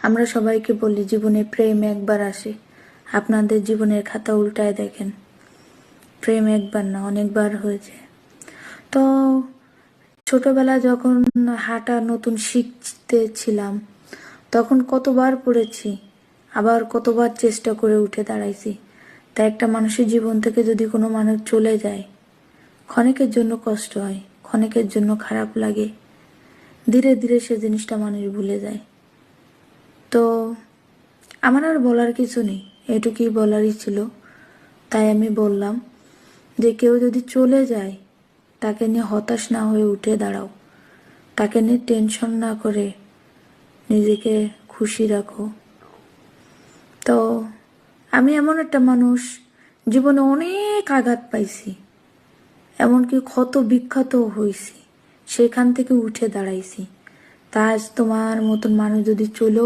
আমরা সবাইকে বলি জীবনে প্রেম একবার আসে। আপনাদের জীবনের খাতা উল্টায় দেখেন, প্রেম একবার না অনেকবার হয়েছে। তো ছোটবেলা যখন হাঁটা নতুন শিখতেছিলাম তখন কতবার পড়েছি, আবার কতবার চেষ্টা করে উঠে দাঁড়াইছি। তা একটা মানুষের জীবন থেকে যদি কোনো মানুষ চলে যায়, ক্ষণিকের জন্য কষ্ট হয়, ক্ষণিকের জন্য খারাপ লাগে, ধীরে ধীরে সে জিনিসটা মানুষ ভুলে যায়। তো আমার আর বলার কিছু নেই, এটুকুই বলারই ছিল। তাই আমি বললাম যে কেউ যদি চলে যায় তাকে নিয়ে হতাশ না হয়ে উঠে দাঁড়াও, তাকে নিয়ে টেনশন না করে নিজেকে খুশি রাখো। তো আমি এমন একটা মানুষ, জীবনে অনেক আঘাত পাইছি, এমনকি ক্ষত বিখ্যাত হয়েছি, সেখান থেকে উঠে দাঁড়াইছি। তা আজ তোমার মতন মানুষ যদি চলেও